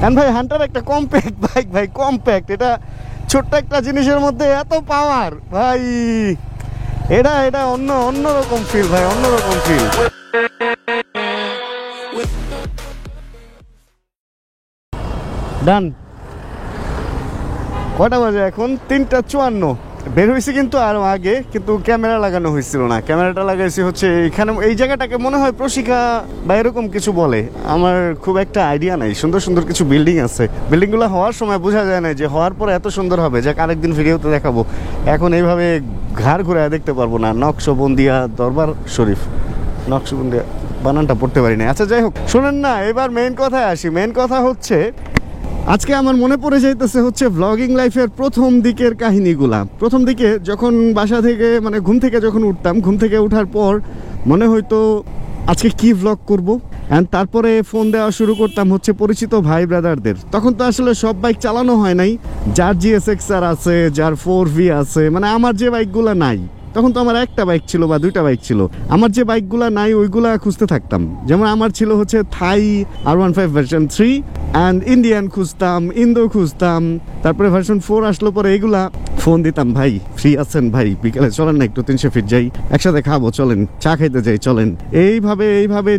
And ভাই Hunter একটা compact bike ভাই, কম্প্যাক্ট। এটা ছোট্ট একটা জিনিসের মধ্যে এত পাওয়ার ভাই, এটা অন্যরকম ফিল ভাই, অন্যরকম ফিল। ডান। কটা বাজে এখন? 3:54। বের হয়েছে কিন্তু আরো আগে, কিন্তু ক্যামেরা লাগানো হয়েছিল না। ক্যামেরাটা লাগাইছি হচ্ছে এখানে, এই জায়গাটাকে মনে হয় প্রশিকা বা এরকম কিছু বলে, আমার খুব একটা আইডিয়া নাই। সুন্দর সুন্দর কিছু বিল্ডিং আছে, বিল্ডিংগুলো হওয়ার সময় বোঝা যায় না যে হওয়ার পরে এত সুন্দর হবে, যাক আরেকদিন ভিডিওতে দেখাবো। এখন এইভাবে ঘাড় ঘুরে দেখতে পারবো না। নকশবন্দিয়া দরবার শরীফ, নকশবন্দিয়া বানানটা পড়তে পারি না। আচ্ছা যাই হোক, শোনেন না, এবার মেইন কথায় আসি। মেইন কথা হচ্ছে আজকে আমার মনে পড়ে যাইতেছে হচ্ছে ব্লগিং লাইফের প্রথম দিকের কাহিনীগুলা। প্রথম দিকে যখন বাসা থেকে মানে ঘুম থেকে যখন উঠতাম, ঘুম থেকে ওঠার পর মনে হয়তো আজকে কি ব্লগ করব, অ্যান্ড তারপরে ফোন দেওয়া শুরু করতাম হচ্ছে পরিচিত ভাই ব্রাদারদের। তখন তো আসলে সব বাইক চালানো হয় নাই, যার GSX-R আছে, যার 4V আছে, মানে আমার যে বাইকগুলা নাই, তখন তো আমার একটা বাইক ছিল বা দুইটা বাইক ছিল। আমার যে বাইকগুলা নাই ওইগুলা খুঁজতে থাকতাম। যেমন আমার ছিল হচ্ছে Thai R15 version 3 and Indian খুঁজতাম, ইন্দো খুঁজতাম। তারপরে ভার্সন 4 আসলো, পরে এইগুলা ফোন দিতাম, ভাই ফ্রি আছেন ভাই, বিকালে চলেন না একটু 300 ফিট যাই, একসাথে খাবো, চলেন চা খাইতে যাই, চলেন। এইভাবে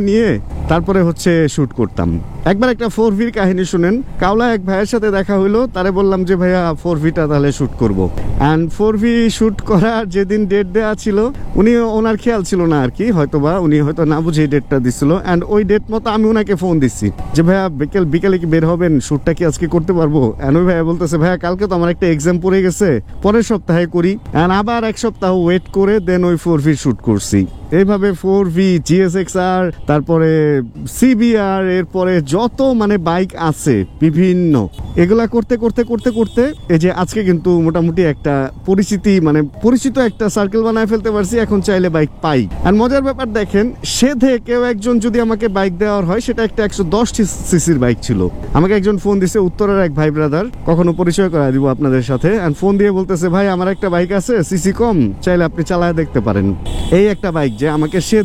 নিয়ে তারপরে হচ্ছে শুট করতাম। একবার একটা 4Vর কাহিনী শুনেন। কাওলা এক ভাইয়ের সাথে দেখা হইলো, তারে বললাম যে ভাইয়া 4Vটা তাহলে শুট করবো। অ্যান্ড 4V শুট করার যেদিন ডেট দেওয়া ছিল, উনি ওনার খেয়াল ছিল না আর কি, হয়তোবা উনি হয়তো না বুঝে ডেটটা দিছিল। অ্যান্ড ওই ডেট মতো আমি ওনাকে ফোন দিচ্ছি যে ভাইয়া বিকেলে কি বের হবেন, শুটটা কি আজকে করতে পারবো? অ্যান্ড ওই ভাইয়া বলতেছে ভাইয়া কালকে তো আমার একটা এক্সাম পড়ে গেছে, পরের সপ্তাহে করি। অ্যান্ড আবার এক সপ্তাহ ওয়েট করে দেন ওই 4V শুট করছি। এইভাবে 4V, GSX-R, তারপরে CBR, এরপরে যত মানে বাইক আছে বিভিন্ন, এগুলা করতে এই যে আজকে কিন্তু মোটামুটি একটা পরিচিত একটা সার্কেল বানায় ফেলতে পারছি। এখন চাইলে বাইক পাই। আর মজার ব্যাপার দেখেন, সেধে কেউ একজন যদি আমাকে বাইক দেওয়ার হয়, সেটা একটা 110cc বাইক ছিল। আমাকে একজন ফোন দিছে, উত্তরের এক ভাই ব্রাদার, কখনো পরিচয় করা দিব আপনাদের সাথে। আর ফোন দিয়ে বলতেছে ভাই আমার একটা বাইক আছে, সিসি কম, চাইলে আপনি চালায় দেখতে পারেন। এই একটা বাইক যে আমাকে সে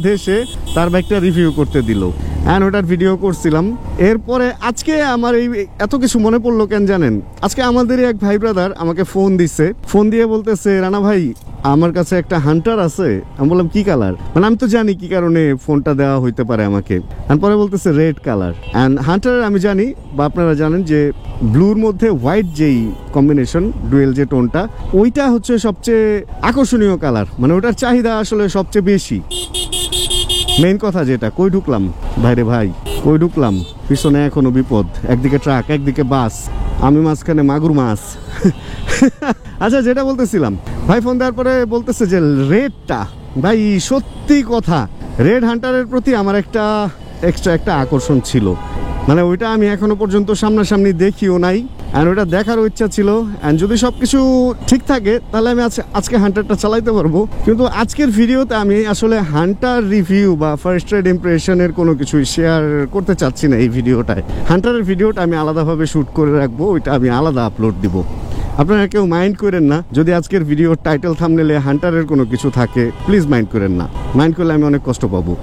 তার বাইকটা রিভিউ করতে দিল, অ্যান্ড ওটার ভিডিও করছিলাম। এরপরে আজকে আমার এই এত কিছু মনে পড়লো কেন জানেন? আজকে আমাদেরই এক ভাই ব্রাদার আমাকে ফোন দিছে, ফোন দিয়ে বলতেছে রানা ভাই আমার কাছে একটা হান্টার আছে। আমি বললাম কি কালার? মানে আমি তো জানি কি কারণে ফোনটা দেওয়া হইতে পারে আমাকে। পরে বলতেছে রেড কালার। অ্যান্ড হান্টার আমি জানি বা আপনারা জানেন যে ব্লুর মধ্যে হোয়াইট যেই কম্বিনেশন, ডুয়েল যে টোনটা, ওইটা হচ্ছে সবচেয়ে আকর্ষণীয় কালার, মানে ওটার চাহিদা আসলে সবচেয়ে বেশি। মেইন কথা যেটা, কই ঢুকলাম ভাইরে ভাই, কই ঢুকলাম, পিছনে এখনো বিপদ, একদিকে ট্রাক একদিকে বাস, আমি মাঝখানে মাগুর মাছ। আচ্ছা যেটা বলতেছিলাম, ভাই ফোন দেওয়ার পরে বলতেছে যে রেডটা, ভাই সত্যি কথা, রেড হান্টারের প্রতি আমার একটা এক্সট্রা একটা আকর্ষণ ছিল। মানে ওইটা আমি এখনো পর্যন্ত সামনাসামনি দেখিও নাই, আর ওটা দেখারও ইচ্ছা ছিল। অ্যান্ড যদি সবকিছু ঠিক থাকে তাহলে আমি আজকে হান্টারটা চালাইতে পারবো। কিন্তু আজকের ভিডিওতে আমি আসলে হান্টার রিভিউ বা ফার্স্ট রাইড ইমপ্রেশনের কোনো কিছু শেয়ার করতে চাচ্ছি না। এই ভিডিওটায় হান্টারের ভিডিওটা আমি আলাদাভাবে শ্যুট করে রাখবো, ওইটা আমি আলাদা আপলোড দিব। আপনারা কেউ মাইন্ড করেন না যদি আজকের ভিডিওর টাইটেল থাম্বনেলে হান্টারের কোনো কিছু থাকে, প্লিজ মাইন্ড করেন না। মাইন্ড করলে আমি অনেক কষ্ট পাবো।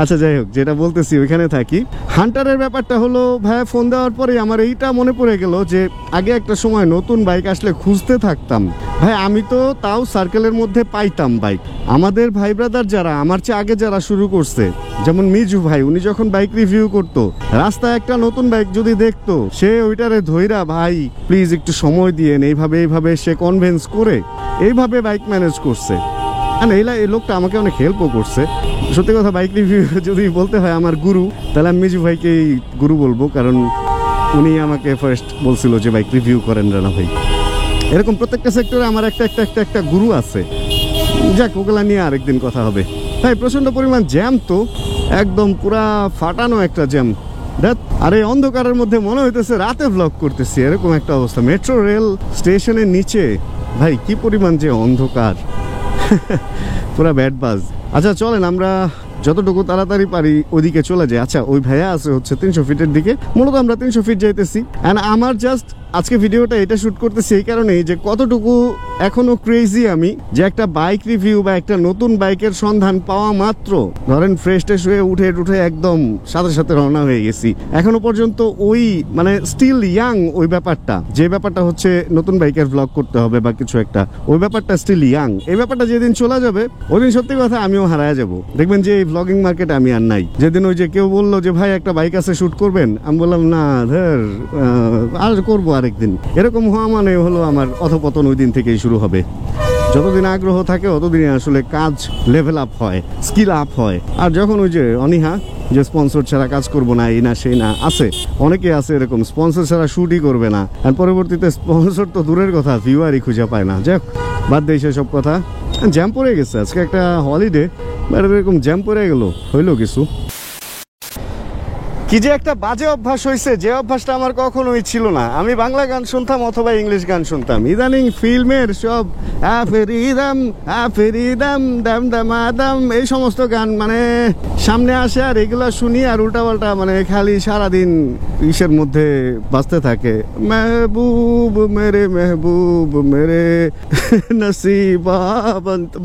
আচ্ছা যাই হোক, যেটা বলতেছি ওইখানে থাকি। হান্টারের ব্যাপারটা হলো, ভাইয়া ফোন দেওয়ার পরে আমার এইটা মনে পড়ে গেল যে আগে একটা সময় নতুন বাইক আসলে খুঁজতে থাকতাম। ভাই আমি তো তাও সার্কেলের মধ্যে পাইতাম বাইক। আমাদের ভাই ব্রাদার যারা আমার চেয়ে আগে যারা শুরু করছে, যেমন মিজু ভাই, উনি যখন বাইক রিভিউ করতো, রাস্তায় একটা নতুন বাইক যদি দেখতো, সে ওইটারে ধইরা ভাই প্লিজ একটু সময় দিয়েন, এইভাবে সে কনভিন্স করে এইভাবে বাইক ম্যানেজ করছে। এই লোকটা আমাকে অনেক হেল্পও করছে। সত্যি কথা, বাইক রিভিউ যদি বলতে হয় আমার গুরু, তাহলে আমি মিজু ভাইকেই গুরু বলবো, কারণ উনি আমাকে ফার্স্ট বলছিল যে বাইক রিভিউ করেন রানা ভাই। এরকম প্রত্যেকটা সেক্টরে আমার একটা গুরু আছে। যাক, ওগুলা নিয়ে আরেকদিন কথা হবে। ভাই প্রচন্ড পরিমাণ জ্যাম, তো একদম পুরা ফাটানো একটা জ্যাম। আর এই অন্ধকারের মধ্যে মনে হইতেছে রাতে ব্লগ করতেছি, এরকম একটা অবস্থা। মেট্রো রেল স্টেশনের নিচে ভাই কি পরিমাণ যে অন্ধকার, পুরা ব্যাড বাজ। আচ্ছা চলেন আমরা যতটুকু তাড়াতাড়ি পারি ওইদিকে চলে যায়। আচ্ছা ওই ভাইয়া আছে হচ্ছে 300 ফিটের দিকে, মূলত আমরা 300 ফিট যাইতেছি। অ্যান্ড আমার জাস্ট আজকে ভিডিওটা এটা শুট করতেছি এই কারণেই যে কতটুকু এখনো ক্রেজি আমি যে একটা বাইক রিভিউ বা একটা নতুন বাইকের সন্ধান পাওয়া মাত্র ধরেন ফ্রেশ ট্রেশ হয়ে উঠে একদম সাথে সাথে রওনা হয়ে গেছি। এখনো পর্যন্ত ওই মানে স্টিল ইয়াং ওই ব্যাপারটা, যে ব্যাপারটা হচ্ছে নতুন বাইকের ব্লগ করতে হবে বা কিছু একটা, ওই ব্যাপারটা স্টিল ইয়াং। এই ব্যাপারটা যেদিন চলে যাবে ওই দিন সত্যি কথা আমিও হারায় যাব। দেখবেন যে এই ব্লগিং মার্কেটে আমি আর নাই। যেদিন ওই যে কেউ বললো যে ভাই একটা বাইক আছে শুট করবেন, আমি বললাম না ধর আর করবো আরেকদিন, এরকম হওয়া মানে হলো আমার অধপতন ওই দিন থেকেই শুরু হবে। যতদিন আগ্রহ থাকে ততদিন আসলে কাজ লেভেল আপ হয়, স্কিল আপ হয়। আর যখন ওই যে অনীহা যে স্পন্সর ছাড়া কাজ করবো না, এই না সেই না, আছে অনেকে আছে এরকম স্পন্সর ছাড়া শুটই করবে না, আর পরবর্তীতে স্পন্সর তো দূরের কথা ভিউয়ারই খুঁজে পায় না। যাক বাদ দিয়ে সেসব কথা। জ্যাম পড়ে গেছে আজকে একটা হলিডে, এরকম জ্যাম পড়ে গেল, হইলো কিছু। কি যে একটা বাজে অভ্যাস হয়েছে, যে অভ্যাসটা আমার কখনোই ছিল না। আমি বাংলা গান শুনতাম অথবা ইংলিশ গান শুনতাম, ইদানিং ফিল্মের সব আফেরিদাম আফেরিদাম দাম দামাদাম এই সমস্ত গান মানে সামনে আসে, আর এগুলা শুনি আর উল্টাপাল্টা মানে খালি সারাদিন ইসের মধ্যে বাজতে থাকে, মেহবুব মেরে নসিবা,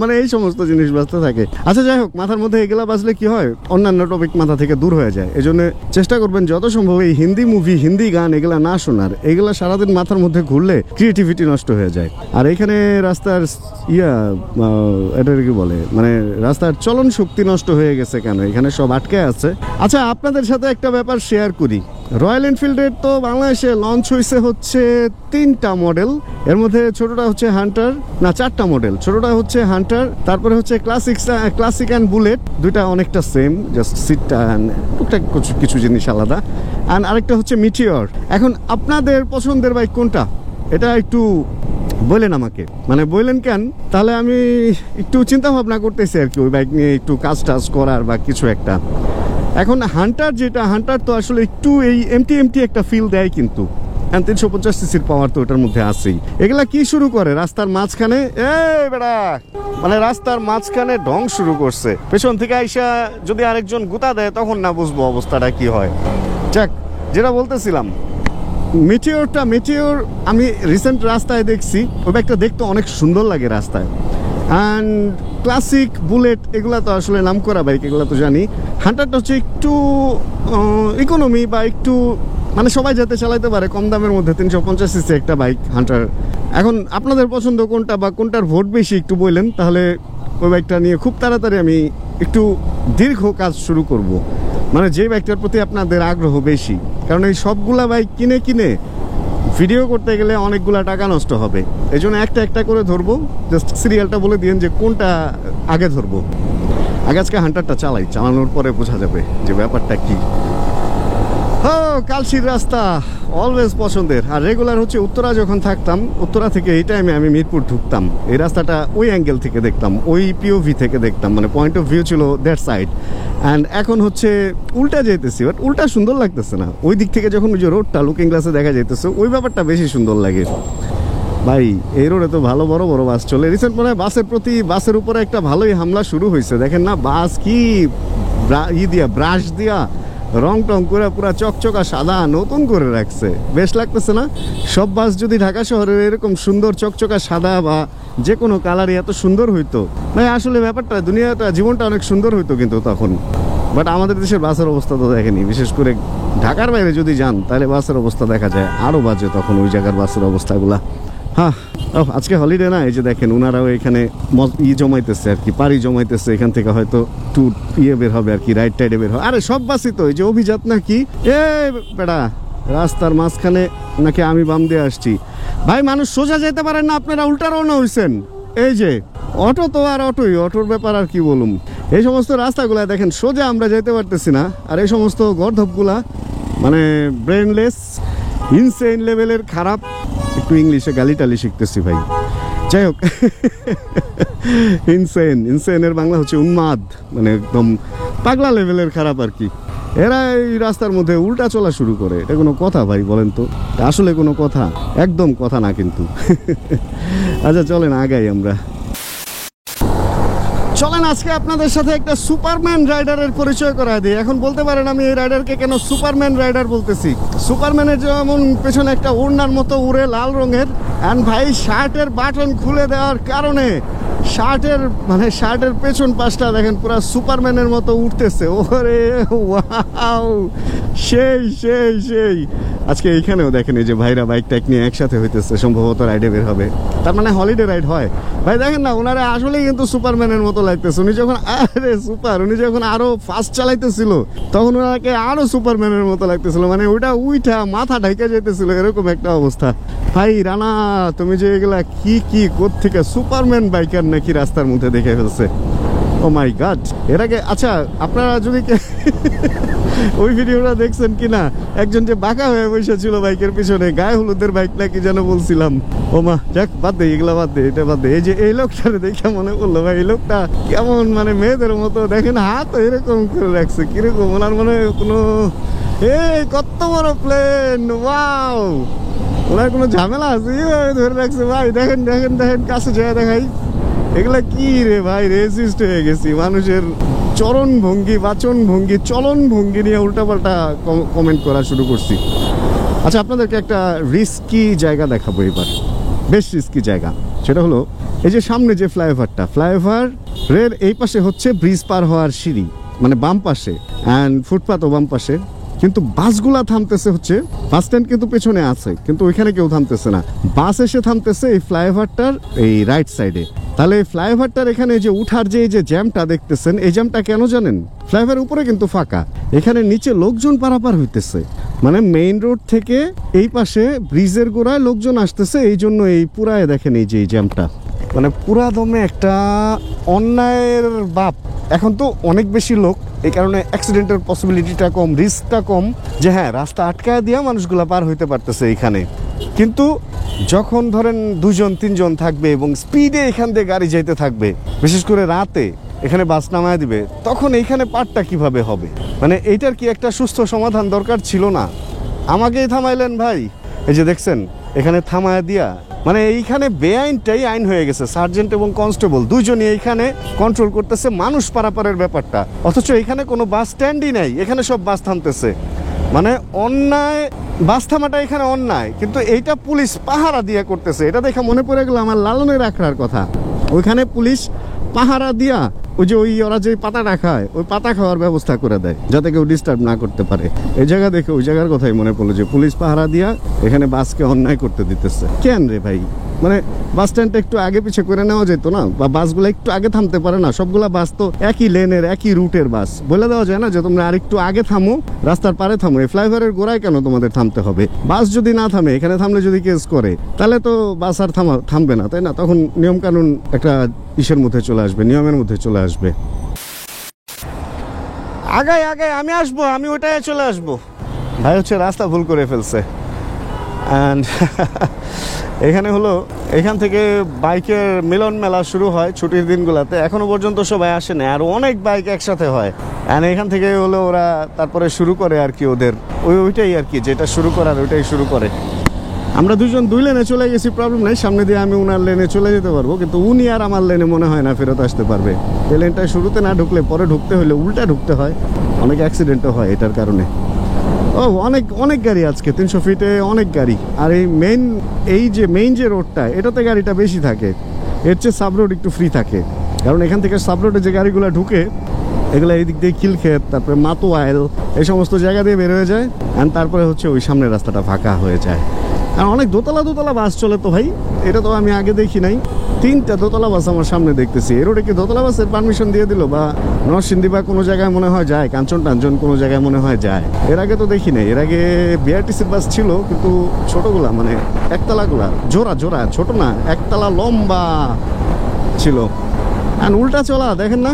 মানে এই সমস্ত জিনিস বাজতে থাকে। আচ্ছা যাই হোক, মাথার মধ্যে এগুলা বাজলে কি হয়, অন্যান্য টপিক মাথা থেকে দূর হয়ে যায়। এই জন্য চেষ্টা করবেন যত সম্ভব এই হিন্দি মুভি, হিন্দি গান এগুলা না শোনার। এগুলা সারাদিন মাথার মধ্যে ঘুরলে ক্রিয়েটিভিটি নষ্ট হয়ে যায়। আর এখানে রাস্তার এটা কি বলে মানে রাস্তার চলন শক্তি নষ্ট হয়ে গেছে কেন, এখানে সব আটকে আছে। আচ্ছা আপনাদের সাথে একটা ব্যাপার শেয়ার করি। রয়্যাল এনফিল্ডের তো বাংলাদেশে লঞ্চ হয়েছে হচ্ছে 3টা মডেল, এর মধ্যে ছোটটা হচ্ছে হান্টার, না 4টা মডেল, ছোটটা হচ্ছে হান্টার, তারপরে হচ্ছে ক্লাসিক অ্যান্ড বুলেট, দুইটা অনেকটা সেম, জাস্ট সিটটা টুকটাক কিছু জিনিস আলাদা, অ্যান্ড আরেকটা হচ্ছে মিটিওর। এখন আপনাদের পছন্দের বাইক কোনটা এটা একটু বললেন আমাকে, মানে বললেন কেন, তাহলে আমি একটু চিন্তা ভাবনা করতেছি আর কি ওই বাইক নিয়ে একটু কাজ টাজ করার বা কিছু একটা। এখন হান্টার যেটা, হান্টার তো আসলে একটু এই এমটি একটা ফিল দেয়, কিন্তু 350 সিসির পাওয়ার তো ওটার মধ্যে আছেই। এগুলা কি শুরু করে রাস্তার মাঝখানে, মানে রাস্তার মাঝখানে ঢং শুরু করছে, পেছন থেকে আইসা যদি আরেকজন গুতা দেয় তখন না বুঝবো অবস্থাটা কি হয়। যাক, যেটা বলতেছিলাম, মিটিওর আমি রিসেন্ট রাস্তায় দেখছি, ওই বাইকটা দেখতে অনেক সুন্দর লাগে রাস্তায়। অ্যান্ড ক্লাসিক বুলেট এগুলা তো আসলে নাম করা বাইক, এগুলো তো জানি। হান্টারটা হচ্ছে একটু ইকোনমি বা একটু মানে সবাই যাতে চালাইতে পারে কম দামের মধ্যে, 350 সিসি একটা বাইক হান্টার। এখন আপনাদের পছন্দ কোনটা বা কোনটার ভোট বেশি একটু বললেন, তাহলে ওই বাইকটা নিয়ে খুব তাড়াতাড়ি আমি একটু দীর্ঘ কাজ শুরু করব। মানে যে বাইকটার প্রতি আপনাদের আগ্রহ বেশি, কারণ এই সবগুলা বাইক কিনে ভিডিও করতে গেলে অনেকগুলা টাকা নষ্ট হবে। এই জন্য একটা করে ধরবো, জাস্ট সিরিয়ালটা বলে দিন যে কোনটা আগে ধরবো। আজকে হান্টারটা চালানোর পরে বোঝা যাবে যে ব্যাপারটা কি। কালশির রাস্তা অলওয়েজ পছন্দের। আর রেগুলার হচ্ছে উত্তরা যখন থাকতাম, উত্তরা থেকে এই টাইমে আমি মিরপুর ঢুকতাম, এই রাস্তাটা ওই অ্যাঙ্গেল থেকে দেখতাম, ওই পিওভি থেকে দেখতাম, মানে পয়েন্ট অফ ভিউ ছিল দ্যাট সাইড। অ্যান্ড এখন হচ্ছে উল্টা যেতেছি, বাট উল্টা সুন্দর লাগতেছে না। ওই দিক থেকে যখন ওই যে রোডটা লুকিং গ্লাসে দেখা যাইতেছে, ওই ব্যাপারটা বেশি সুন্দর লাগে। ভাই এই রোডে তো ভালো বড় বাস চলে। রিসেন্ট মনে হয় বাসের উপরে একটা ভালোই হামলা শুরু হয়েছে। দেখেন না, বাস কি ব্রাশ দিয়া রং টং করে পুরা চকচকা সাদা নতুন করে রাখছে, বেশ লাগতেছে না? সব বাস যদি ঢাকা শহরের এরকম সুন্দর চকচকা সাদা বা যে কোনো কালারই এত সুন্দর হইতো, ভাই আসলে ব্যাপারটা দুনিয়াটা জীবনটা অনেক সুন্দর হইতো কিন্তু তখন। বাট আমাদের দেশের বাসের অবস্থা তো দেখেনি, বিশেষ করে ঢাকার বাইরে যদি যান তাহলে বাসের অবস্থা দেখা যায় আরও বাজে তখন ওই জায়গার বাসের অবস্থাগুলা। হ্যাঁ, আজকে হলিডে না, এই যে দেখেন ওনারাও এখানে জমাইতেছে আর কি, পাড়ি জমাইতেছে। এখান থেকে হয়তো ট্যুর বের হবে আর কি, রাইড টাইডে বের হবে। আরে সব বাসই তো এই যে অভিজাত নাকি, বেড়া রাস্তার মাঝখানে নাকি আমি বাম দিয়ে আসছি। ভাই মানুষ সোজা যেতে পারেন না, আপনারা উল্টা রওনা হয়েছেন। এই যে অটো তো আর অটোর ব্যাপার আর কি বলুম। এই সমস্ত রাস্তাগুলা দেখেন সোজা আমরা যেতে পারতেছি না, আর এই সমস্ত গর্ধবগুলা মানে ব্রেনলেস, ইনসেইন লেভেলের খারাপ। একটু ইংলিশে গালি শিখতেছি ভাই। যাই হোক, ইনসেনের বাংলা হচ্ছে উন্মাদ, মানে একদম পাগলা লেভেলের খারাপ আর কি। এরা এই রাস্তার মধ্যে উল্টা চলা শুরু করে, এটা কোনো কথা ভাই বলেন তো? আসলে কোনো কথা? একদম কথা না কিন্তু। আচ্ছা চলেন আগাই আমরা। চলেন আজকে আপনাদের সাথে একটা সুপারম্যান রাইডারের পরিচয় করায় দিই। এখন বলতে পারেন আমি এই রাইডারকে কেন সুপারম্যান রাইডার বলতেছি। সুপারম্যানের যেমন পেছনে একটা ওড়নার মতো উড়ে লাল রঙের, অ্যান্ড ভাই শার্টের বাটন খুলে দেওয়ার কারণে শার্টের পেছন পাশটা দেখেন পুরো সুপারম্যানের মতো উঠতেছে। ওরে ওয়াও, সেই সেই সেই। আজকে এইখানেও দেখেন এই যে ভাইরা বাইক টাইক নিয়ে একসাথে হইতেছে, সম্ভবত রাইডে বের হবে, তার মানে হলিডে রাইড হয়। ভাই দেখেন না, ওনারা আসলেই কিন্তু সুপারম্যানের মতো লাগতেছে। উনি যখন আরো ফাস্ট চালাইতেছিল তখন ওনাকে আরো সুপারম্যানের মতো লাগতেছিল, মানে ওইটা উইঠা মাথা ঢাইকা যেতেছিল, এরকম একটা অবস্থা। ভাই রানা, তুমি যে এগুলা কি কোত্থেকে সুপারম্যান বাইকার নাকি রাস্তার মধ্যে দেখে ফেলছে। ও মাই গড। এর আগে আচ্ছা, আপনারা যদি ওই ভিডিওটা দেখছেন কিনা, একজন যে বাঁকা হয়ে বসেছিল বাইকের পিছনে, গায়ে হলুদের বাইক নাকি যেন বলছিলাম। ও মা, যাক বাদ দে এগুলা, বাদ দে, এটা বাদ দে। এই যে এই লোকটারে দেখে মনে পড়লো ভাই, এই লোকটা কেমন মানে মেয়েদের মতো, দেখেন হাত এরকম করে রাখছে, কিরকম ওনার মনে কোনো এই কত বড় প্লেন, ওয়াও। ওনার কোনো ঝামেলা আছে ধরে রাখছে ভাই। দেখেন দেখেন দেখেন, কাছে যায় দেখাই, এগুলা কি রে ভাই, রেজিস্ট হয়ে গেছি মানুষের চরণ ভঙ্গি, বাচন ভঙ্গি, চলন ভঙ্গি নিয়ে উল্টাপাল্টা কমেন্ট করা শুরু করছি। আচ্ছা, আপনাদেরকে একটা রিস্কি জায়গা দেখাবো এবার, বেশ রিস্কি জায়গা। সেটা হলো এই যে সামনে যে ফ্লাইওভারের এই পাশে হচ্ছে ব্রিজ পার হওয়ার সিঁড়ি, মানে বাম পাশে, অ্যান্ড ফুটপাথও বাম পাশে। কিন্তু বাসগুলা থামতেছে হচ্ছে, বাস স্ট্যান্ড কিন্তু পেছনে আছে, কিন্তু ওইখানে কেউ থামতেছে না। বাস এসে থামতেছে এই ফ্লাইওভারটার এই রাইট সাইডে। তাহলে এই ফ্লাইওভারটার এখানে যে উঠার যে জ্যামটা দেখতেছেন, এই জ্যামটা কেন জানেন? ফ্লাইওভার উপরে কিন্তু ফাঁকা, এখানে নিচে লোকজন পারাপার হইতেছে, মানে মেইন রোড থেকে এই পাশে ব্রিজের গোড়ায় লোকজন আসতেছে, এই জন্য এই পুরায় দেখেন এই যে এই জ্যামটা, মানে পুরা দমে একটা অন্যায়ের বাপ। এখন তো অনেক বেশি লোক, এই কারণে অ্যাক্সিডেন্টের পসিবিলিটিটা কম, রিস্কটা কম, যে হ্যাঁ রাস্তা আটকায় দিয়া মানুষগুলা পার হইতে পারতেছে এইখানে। কিন্তু যখন ধরেন 2-3 জন থাকবে এবং স্পিডে এখান দিয়ে গাড়ি যাইতে থাকবে, বিশেষ করে রাতে এখানে বাস নামায় দিবে, তখন এইখানে পারটা কিভাবে হবে? মানে এইটার কি একটা সুস্থ সমাধান দরকার ছিল না? আমাকেই থামাইলেন ভাই, এই যে দেখছেন এখানে থামায় দিয়া, মানে এইখানে বেআইনটাই আইন হয়ে গেছে। সার্জেন্ট এবং কনস্টেবল দুইজনই এইখানে কন্ট্রোল করতেছে মানুষ পারাপারের ব্যাপারটা, অথচ এখানে কোনো বাস স্ট্যান্ডই নাই, এখানে সব বাস থামতেছে। মানে অন্যায়, বাস থামাটা এখানে অন্যায়, কিন্তু এইটা পুলিশ পাহারা দিয়ে করতেছে। এটা দেখে মনে পড়ে গেল আমার লালনের আখড়ার কথা। ওইখানে পুলিশ পাহারা দিয়া ওরা যে পাতাটা খায়, ওই পাতা খাওয়ার ব্যবস্থা করে দেয় যাতে কেউ ডিস্টার্ব না করতে পারে। এই জায়গা দেখে ওই জায়গার কথাই মনে পড়লো যে পুলিশ পাহারা দিয়া এখানে বাসকে অন্যায় করতে দিতেছে। কেন রে ভাই? মানে বাস স্ট্যান্ডটা একটু আগে পিছে করে নেওয়া যেত না? বা বাসগুলো একটু আগে থামতে পারে না? সবগুলা বাস তো একই লেনের একই রুটের বাস, বলে দেওয়া যায় না যে তোমরা আরেকটু আগে থামো, রাস্তার পারে থামো, এই ফ্লাইওভারের গোড়ায় কেন তোমাদের থামতে হবে? বাস যদি না থামে, এখানে থামলে যদি কেস করে, তাহলে তো বাস আর থামবে না, তাই না? তখন নিয়ম কানুন একটা ইসের মধ্যে চলে আসবে, নিয়মের মধ্যে চলে আসবে। আগাই আগাই, আমি আসবো, আমি ওটাই চলে আসবো। ভাই হচ্ছে রাস্তা ভুল করে ফেলছে। অ্যান্ড এখানে হলো, এখান থেকে বাইকের মিলন মেলা শুরু হয় ছুটির দিনগুলোতে। এখনো পর্যন্ত সবাই আসে না, আর অনেক বাইক একসাথে হয়। অ্যান্ড এখান থেকে হলো ওরা তারপরে শুরু করে আর কি, ওদের ওইটাই আর কি, যেটা শুরু করার ওইটাই শুরু করে। আমরা দুজন দুই লেনে চলে গেছি, প্রবলেম নেই, সামনে দিয়ে আমি উনার লেনে চলে যেতে পারবো, কিন্তু উনি আর আমার লেনে মনে হয় না ফেরত আসতে পারবে। এই লেনটা শুরুতে না ঢুকলে পরে ঢুকতে হলে উল্টা ঢুকতে হয়, অনেক অ্যাক্সিডেন্টও হয় এটার কারণে। ও অনেক গাড়ি আজকে, 300 ফিটে অনেক গাড়ি। আর এই মেইন যে রোডটা, এটাতে গাড়িটা বেশি থাকে, এর চেয়ে সাব রোড একটু ফ্রি থাকে, কারণ এখান থেকে সাব রোডে যে গাড়িগুলো ঢুকে, এগুলো এই দিক দিয়ে খিলক্ষেত, তারপরে মাতোয়াইল, এই সমস্ত জায়গা দিয়ে বের হয়ে যায়, অ্যান্ড তারপরে হচ্ছে ওই সামনের রাস্তাটা ফাঁকা হয়ে যায়। আর অনেক দোতলা বাস চলে তো ভাই, এটা তো আমি আগে দেখি নাই। 3টা দোতলা বাস আমার সামনে দেখতেছি। এ রোডে কি দোতলা বাসের পারমিশন দিয়ে দিল? বা নরসিংদী বা কোনো জায়গায় মনে হয় যায়, কাঞ্চন টাঞ্চন কোনো জায়গায় মনে হয় যায়। এর আগে তো দেখি নাই। এর আগে বিআরটিসির বাস ছিল, কিন্তু ছোটগুলা, মানে একতলাগুলা, জোড়া ছোট না, একতলা লম্বা ছিল। আর উল্টা চলা দেখেন না,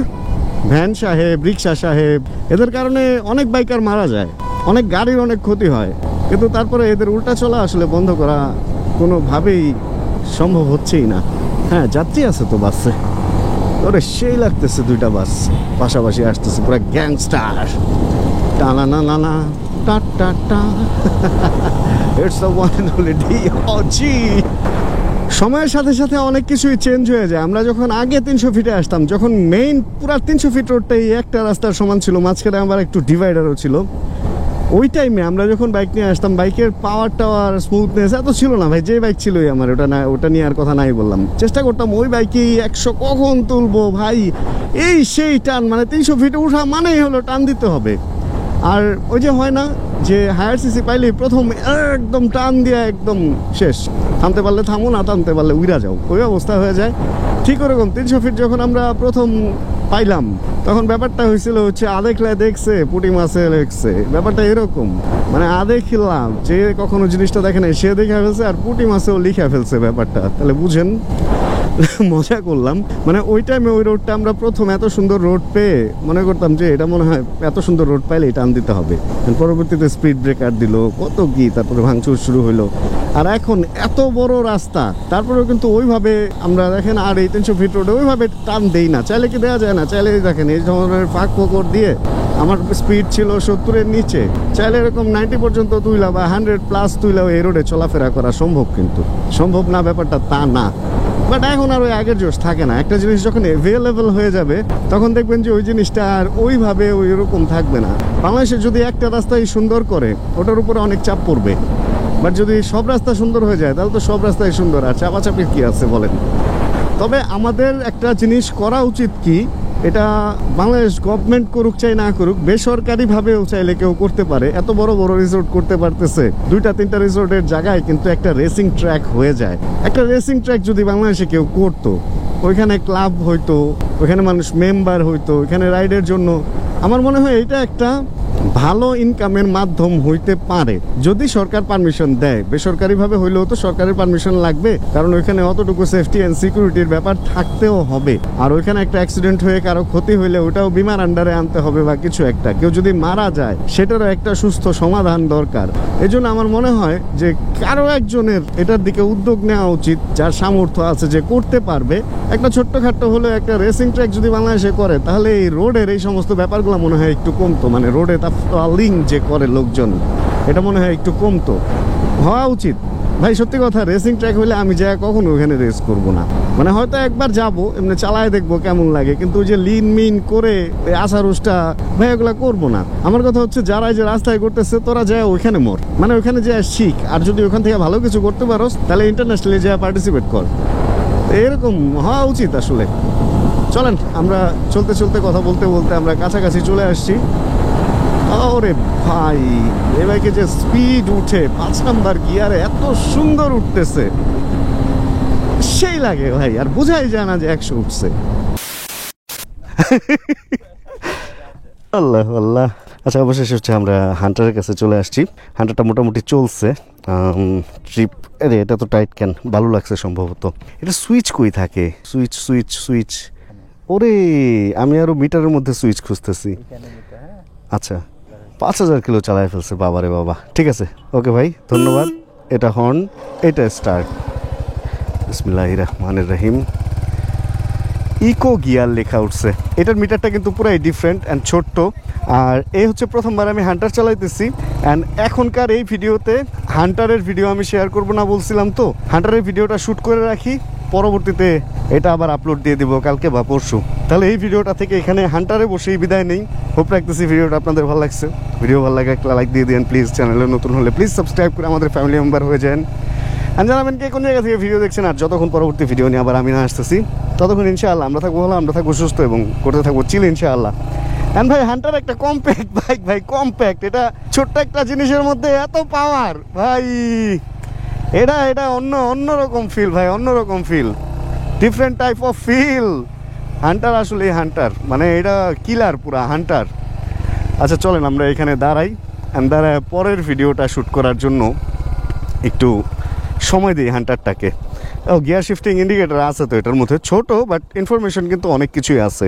ভ্যান সাহেব, রিক্সা সাহেব, এদের কারণে অনেক বাইকার মারা যায়, অনেক গাড়ির অনেক ক্ষতি হয়। কিন্তু তারপরে এদের উল্টা চলা আসলে বন্ধ করা কোনোভাবেই সম্ভব হচ্ছেই না। হ্যাঁ, যাত্রী আছে তো বাসে, ওরে সেই লাগতেছে, 2টা বাস পাশাপাশি আসতেছে, পুরো গ্যাংস্টার। টানা না না না, টা টা টা, it's the one and only DOG। সময়ের সাথে সাথে অনেক কিছুই চেঞ্জ হয়ে যায়। আমরা যখন আগে 300 ফিটে আসতাম, যখন মেইন পুরা 300 ফিট রোডটাই একটা রাস্তার সমান ছিল, মাঝখানে আবার একটু ডিভাইডারও ছিল, ওই টাইমে আমরা যখন বাইক নিয়ে আসতাম, বাইকের পাওয়ার টাওয়ার স্মুথনেস এত ছিল না ভাই। যে বাইক ছিলই আমার, ওটা নিয়ে আর কথা নাই বললাম। চেষ্টা করতাম ওই বাইকেই 100 কখন তুলবো ভাই, এই সেই টান, মানে 300 ফিটে উঠা মানেই হলো টান দিতে হবে। আর ওই যে হয় না যে হায়ার সিসি পাইলে প্রথম একদম টান দিয়ে একদম শেষ, থামতে পারলে থামো, না থামতে পারলে উইরা যাও, ওই অবস্থা হয়ে যায়। ঠিক ওরকম 300 ফিট যখন আমরা প্রথম পাইলাম, তখন ব্যাপারটা হয়েছিল হচ্ছে আদেখলে দেখছে পুঁটি মাছে লেগছে, ব্যাপারটা এরকম। মানে আদেখিলাম, যে কখনো জিনিসটা দেখে নাই সে দেখে ফেলছে, আর পুঁটি মাছেও লিখে ফেলছে ব্যাপারটা, তাহলে বুঝেন। মজা করলাম। মানে ওই টাইমে ওই রোডটা আমরা প্রথম এত সুন্দর রোড পেয়ে মনে করতাম যে এটা মনে হয় এত সুন্দর রোড পাইলে টান দিতে হবে। পরবর্তীতে স্পিড ব্রেকার দিল, কত কি, তারপরে ভাঙচুর শুরু হইলো। আর এখন এত বড় রাস্তা, তারপরেও কিন্তু ওইভাবে আমরা দেখেন আর এই 300 ফিট রোডে ওইভাবে টান দেই না। চাইলে কি দেওয়া যায় না? চাইলে দেখেন এই ধরনের ফাঁক ফোকর দিয়ে, আমার স্পিড ছিল 70-এর নিচে, চাইলে এরকম 90 পর্যন্ত তুইলা বা 100+ তুইলাও এই রোডে চলাফেরা করা সম্ভব। কিন্তু সম্ভব না ব্যাপারটা তা না, বাট এখন আর ওই আগের জোশ থাকে না। একটা জিনিস যখন অ্যাভেলেবল হয়ে যাবে, তখন দেখবেন যে ওই জিনিসটা আর ওইভাবে ওই রকম থাকবে না। বাংলাদেশে যদি একটা রাস্তাই সুন্দর করে, ওটার উপরে অনেক চাপ পড়বে। বাট যদি সব রাস্তা সুন্দর হয়ে যায়, তাহলে তো সব রাস্তাই সুন্দর, আর চাপাচাপির কি আছে বলেন? তবে আমাদের একটা জিনিস করা উচিত কি, এটা বাংলাদেশ গভর্নমেন্ট করুক চাই না করুক, বেসরকারিভাবেও চাইলে কেউ করতে পারে। এত বড় বড় রিসোর্ট করতে পারতেছে, 2-3টা রিসোর্টের জায়গায় কিন্তু একটা রেসিং ট্র্যাক হয়ে যায়। একটা রেসিং ট্র্যাক যদি বাংলাদেশে কেউ করতো, ওইখানে ক্লাব হইতো, ওইখানে মানুষ মেম্বার হইতো, ওইখানে রাইডের জন্য, আমার মনে হয় এটা একটা ভালো ইনকামের মাধ্যম হইতে পারে, যদি সরকার পারমিশন দেয়। বেসরকারিভাবে হইলেও তো সরকারের পারমিশন লাগবে, কারণ ওইখানে অতটুকু সেফটি অ্যান্ড সিকিউরিটির ব্যাপার থাকতেও হবে। আর ওইখানে একটা অ্যাক্সিডেন্ট হয়ে কারো ক্ষতি হইলে ওটাও বিমার আন্ডারে আনতে হবে বা কিছু একটা। কেউ যদি মারা যায়, সেটারও একটা সুস্থ সমাধান দরকার। এই জন্য আমার মনে হয় যে কারো একজনের এটার দিকে উদ্যোগ নেওয়া উচিত, যার সামর্থ্য আছে, যে করতে পারবে। একটা ছোট্টখাট্টো হলে একটা রেসিং ট্র্যাক যদি বাংলাদেশে করে, তাহলে এই রোডের এই সমস্ত ব্যাপারগুলো মনে হয় একটু কমতো। মানে রোডে লিং যে করে লোকজন, এটা মনে হয় একটু কমতো, হওয়া উচিত। ভাই সত্যি কথা, রেসিং ট্র্যাক হলে আমি যা কখনো ওখানে রেস করব না। মানে হয়তো একবার যাব, এমনি চালায় দেখবো কেমন লাগে, কিন্তু ওই যে লিন মিন করে আসারুসটা, ভাই ওগুলা করবো না। আমার কথা হচ্ছে, যারা যে রাস্তায় করতেছে, তোরা যায় ওইখানে মর, মানে ওইখানে যায় শিখ। আর যদি ওখান থেকে ভালো কিছু করতে পারো, তাহলে ইন্টারন্যাশনালি যা পার্টিসিপেট কর। এরকম হওয়া উচিত আসলে। চলেন, আমরা চলতে চলতে কথা বলতে বলতে আমরা কাছাকাছি চলে আসছি। ওরে ভাই, এ বাইকে যে স্পিড উঠে, 5 নাম্বার গিয়ারে এত সুন্দর উঠতেছে, সেই লাগে ভাই, আর বোঝাই যায় না যে 100 উঠছে। আল্লাহ আল্লাহ। আচ্ছা, অবশেষে হচ্ছে আমরা হান্টারের কাছে চলে আসছি। হান্টারটা মোটামুটি চলছে। ট্রিপ, আরে এটা তো টাইট কেন, ভালো লাগছে সম্ভবত। এটা সুইচ কই থাকে? সুইচ সুইচ সুইচ, ওরে আমি আরো মিটারের মধ্যে সুইচ খুঁজতেছি। আচ্ছা, 5000 কিলো চালায় ফেলছে, বাবারে বাবা। ঠিক আছে, ওকে ভাই, ধন্যবাদ। এটা হর্ন, এটা স্টার্ট। বিসমিল্লাহির রহমানির রহিম। ইকো গিয়ার লেখা উঠছে। এটার মিটারটা কিন্তু পুরাই ডিফারেন্ট অ্যান্ড ছোট্ট। আর এই হচ্ছে প্রথমবার আমি হান্টার চালাইতেছি। অ্যান্ড এখনকার এই ভিডিওতে হান্টারের ভিডিও আমি শেয়ার করব না বলছিলাম, তো হান্টারের ভিডিওটা শ্যুট করে রাখি, পরবর্তীতে এটা আবার আপলোড দিয়ে দিব কালকে বা পরশু। তাহলে এই ভিডিওটা থেকে এখানে হান্টারে বসেই বিদায় নেই। হোপ রাখতেছি ভিডিওটা আপনাদের ভালো লাগছে। ভিডিও ভালো লাগে একটা লাইক দিয়ে দিন প্লিজ। চ্যানেলে নতুন হলে প্লিজ সাবস্ক্রাইব করে আমাদের ফ্যামিলি মেম্বার হয়ে যান। আর জানাবেন কে কোন জায়গা থেকে ভিডিও দেখছেন। আর যতক্ষণ পরবর্তী ভিডিও নিয়ে আবার আমি না আসতেছি, ততক্ষণ ইনশাআল্লাহ আমরা থাকবো ভালো, আমরা থাকবো সুস্থ এবং করতে থাকবো চিল ইনশাআল্লাহ। এন্ড ভাই, হান্টার একটা কম্প্যাক্ট বাইক ভাই, কম্প্যাক্ট। এটা ছোট্ট একটা জিনিসের মধ্যে এত পাওয়ার ভাই, এটা অন্যরকম ফিল ভাই, অন্যরকম feel, different type of feel. Hunter আসলে হান্টার, মানে এটা কিলার পুরা হান্টার। আচ্ছা চলেন আমরা এখানে দাঁড়াই, দাঁড়ায় পরের ভিডিওটা শ্যুট করার জন্য একটু সময় দিই হান্টারটাকে। ও গিয়ার শিফটিং ইন্ডিকেটার আছে তো এটার মধ্যে, ছোট বাট ইনফরমেশন কিন্তু অনেক কিছুই আছে।